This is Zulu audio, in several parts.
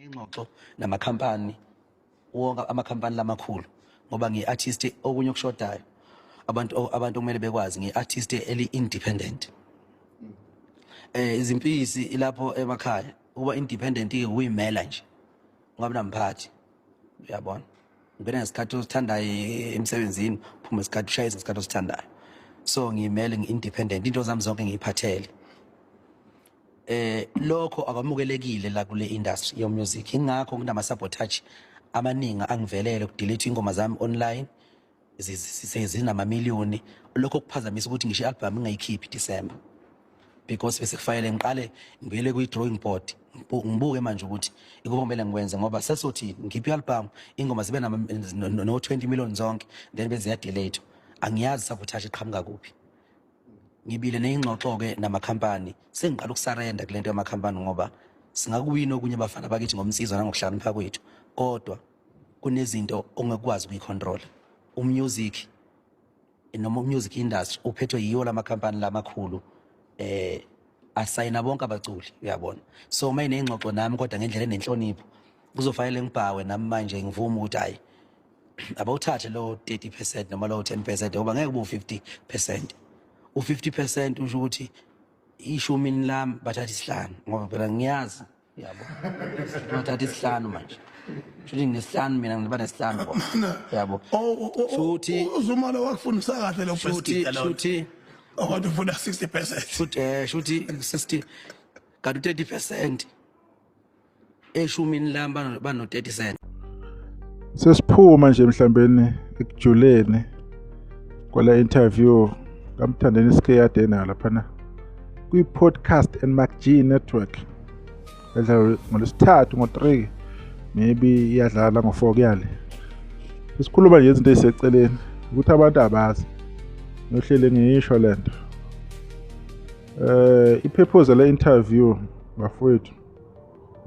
ingxoxo namakhampani wonke amakhampani lamakhulu ngoba ngiartist okunye okushodayo abantu kumele bekwazi ngiartist eli-independent. Izimpisi ilapho emakhaya uba independent ukuyimela nje ungabi namphathi, uyabona. Ngibena ngesikhathi osithandayo emsebenzini phuma isikhathi ushayisa ngesikhathi osithandayo, so ngiyimele ngi-independent, into zami zonke ngiyiphathele. Lokho akamukelekile la kule industry yo music, ingakho kunama sabotage amaningi angivelele ukudelete ingoma zami online zinama miliyoni. Lokho kuphazamisa ukuthi ngisho i-album ngingayikhiphi December because bese kufanele ngiqale ngibuyele kwi-drawing board ngibuke manje ukuthi ikumele ngikwenze ngoba sesothi ngikhiphe i-album ingoma zibe no 20 million zonke then beze yadelete. Angiyazi sabotage iqhamuka kuphi. Ngibile nezingxoxo-ke namakhampani sengiqala ukusarenda kule nto yamakhampani ngoba singakuwina okunye abafana bakithi ngomsiza nangokuhlakanipha kwethu, kodwa kunezinto ongekwazi ukuyicontrol. Umusic noma music industry uphethwe yiyo lamakhampani lamakhulu, asayina bonke abaculi, uyabona. So mayine ingxoxo nami kodwa ngendlela enenhlonipho kuzofanele ngibhawe nami manje ngivume ukuthi hayi abawuthathe lo 30% noma lo 10% ngoba ngeke kube u-50%. U-50% usho ukuthi ishumini lami bathatha isihlanu ngoba phela ngiyazi, yabo. Bathatha isihlanu manje. Futhi nginesihlanu mina ngiba nesihlanu ngoba, yabo. Futhi uZumalo wakufundisa kahle lo president lo. Futhi Abantu ufuna 60%. Futhi 60 kanti 30% eshumini lami bano 30 cent. Sesiphuma nje mhlambeni ekujuleni kwala interview kaMthandeni Skeyade na laphana kwi-podcast and MacG network. Edlala ngolesithathu ngo3 maybe iyadlala ngo4 kuyale. Sikhuluma nje izinto eziseceleni ukuthi abantu abazi nohlele ngisho lento. I-purpose le interview bafowethu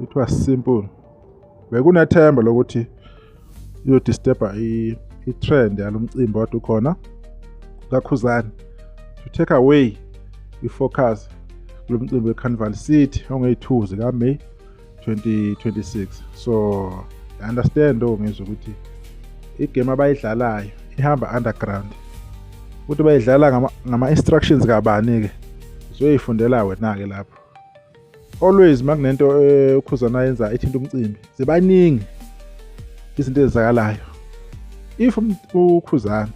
it was simple. Bekunethemba lokuthi yo disturba i-trend yalomcimbi wathi ukhona kaKhuzani to take away i-focus kulo mcimbi we-Carnival City ongeyi-2 zika May 2026. So I understand ngizwe ukuthi igame abayidlalayo ihamba underground, ukuthi bayidlala ngama-instructions kabani-ke uzoyifundela wena-ke lapho. Always makunento uKhuzani ayenza ethinta umcimbi zibaningi izinto ezizakalayo. If uKhuzani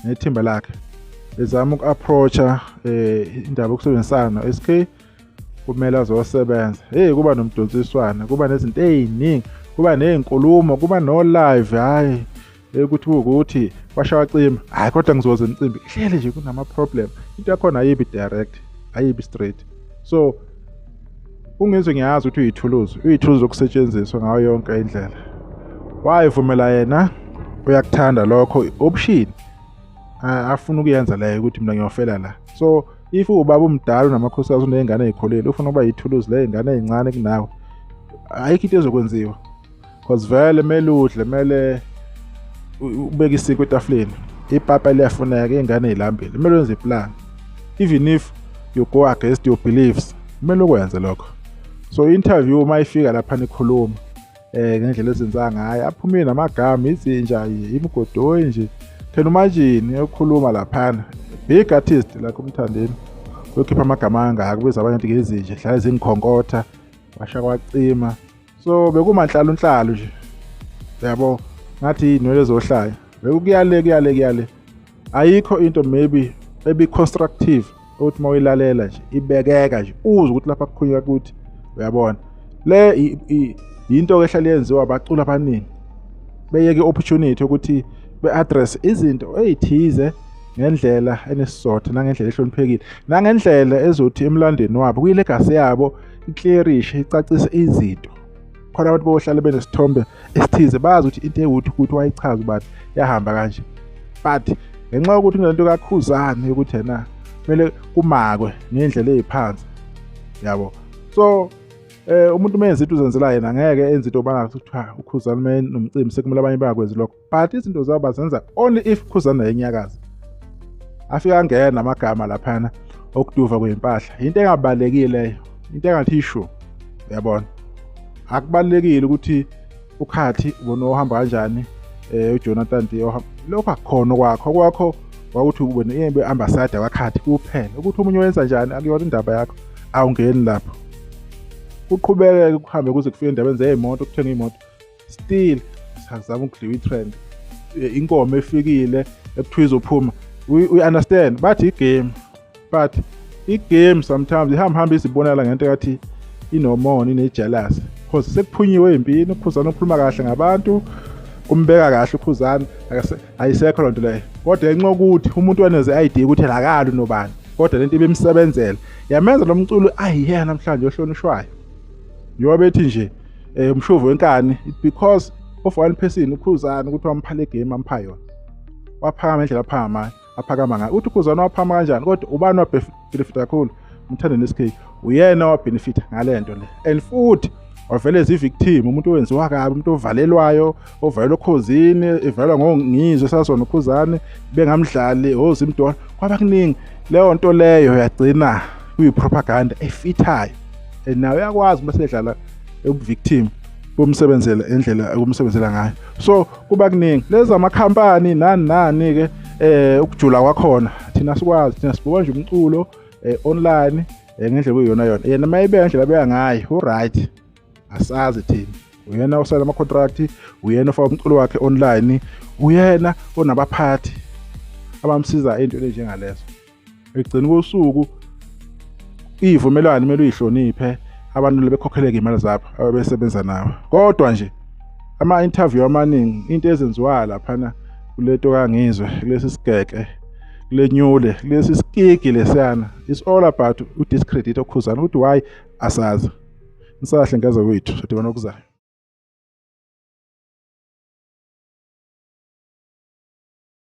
nethimba lakhe bezama uku-approacha indaba yokusebenzisana no-SK kumele azosebenza. Kuba nomdonsiswana, kuba nezinto eziningi, kuba nezinkulumo, kuba no-live, hayi ukuthi bashawa cima, hayi kodwa ngizoza emcimbi. Hlele nje kunama-problem. Into yakhona ayibi direct, ayibi straight. So ungizwe ngiyazi ukuthi uyithuluzi zokusetshenziswa ngayo yonke indlela. Wayivumela yena uyakuthanda lokho option afuna ukuyenza leyo ukuthi mina ngiyofela la. So if ubaba umdala unamakhosikazi unezingane ezikholile ufuna ukuba yithuluzi le ingane ezincane kunawe, ayikho into ezokwenziwa because vele mele udle, mele ubeke isiko etafuleni, ipapa liyafuneka, ingane ezilambile, mele wenze iplan. Even if you go against your beliefs mele ukwenze lokho. So interview mayifika lapha nikhuluma ngendlela ezenza ngayo, aphumile namagama izinja imigodoyi nje. Can imagine ukukhuluma laphana big artist la kuMthandeni uyokhipha amagama angaka kubiza abantu ngezinje hlala zingikhonkotha washa kwacima. So bekumanhlalo nje, yabo, ngathi inwele zohlaya bekuyale ayikho into maybe constructive ukuthi mawilalela nje ibekeka nje uzwe ukuthi lapha kukhulunywa ukuthi, uyabona le into ehlala yenziwa abaculi abaningi beyeke opportunity ukuthi be-address izinto ezithize ngendlela enesizotha nangendlela ehloniphekile nangendlela ezothi emlandweni wabo kwilegacy yabo iclearish icacise izinto khona abantu bohlala benesithombe esithize bazi ukuthi into ukuthi wayichaza ubani yahamba kanje. But ngenxa yokuthi kunento kaKhuzani yokuthi yena kumele kumakwe ngendlela eziphansi, yabo. So umuntu menza into uzenzela yena ngeke enze into bana kuthiwa uKhuzani nomcimbi sekumele abanye bakwenze lokho. But izinto zabo bazenza only if uKhuzani enyakaza afika angena namagama laphana okuduva kwempahla, into engabalekile leyo, into engathi isho, uyabona. akubalekile ukuthi ukhathi ubona ohamba kanjani uJonathan Diyo lokho akukhona kwakho wakuthi ube neyembe ambassador wakhathi kuphela ukuthi umunye wenza njani akuyona indaba yakho awungeni lapho uqhubeke ukuhambe kuze kufike indaba ezeyimoto ukuthenga imoto still sizama ukudliwa itrend inkomo efikile ekuthiwa izophuma we understand bathi igame but igame sometimes ihamba izibonela ngento yathi inomona inejealous because sekuphunyiwe impini ukhuzana ukhuluma kahle ngabantu umbeka kahle ukhuzana ayisekho lonto leyo kodwa enxa ukuthi umuntu waneze ID ukuthi lakalo nobani kodwa lento ibemsebenzela yamenza lo mculo ayiyena namhlanje ohlonishwayo njengoba bethi nje umshovu wenkani because of one person ukhuzana ukuthi wamphale game ampha yona waphakama endlela phama aphakama ngayo uthi ukhuzana waphama kanjani kodwa ubani wabenefit kakhulu umthanda nesikhe uyena wabenefit ngalento le and futhi wavele izivictim umuntu owenziwa kabi umuntu ovalelwayo ovalelwa khozini evalelwa ngongizwe sasona ukhuzane bengamdlali ozimdona kwabakuningi leyo nto leyo yagcina kuyipropaganda efithayo nawe uyakwazi masedlala ubuvictim bomsebenzela endlela ukumsebenzela ngayo so kuba kuningi lezi amakhampani nani ke ukujula kwakhona thina sikwazi thina sibuka nje umculo online ngendlela kuyona yona yena mayibeka indlela beya ngayo right asazi thina uyena osala ama contract uyena ofaka umculo wakhe online uyena onabaphathi abamsiza into njengalezo egcina kosuku ivumelwano kumele uyihloniphe abantu lebekhokhele imali zabo ababesebenza nawe kodwa nje ama interview amaningi into ezenziwa lapha kuleto kangizwe kulesi sigeke kulenyule kulesi skiki lesiyana it's all about udiscredit okhuzana ukuthi why asazi nisahle ngeze kwethu sidibana okuzayo.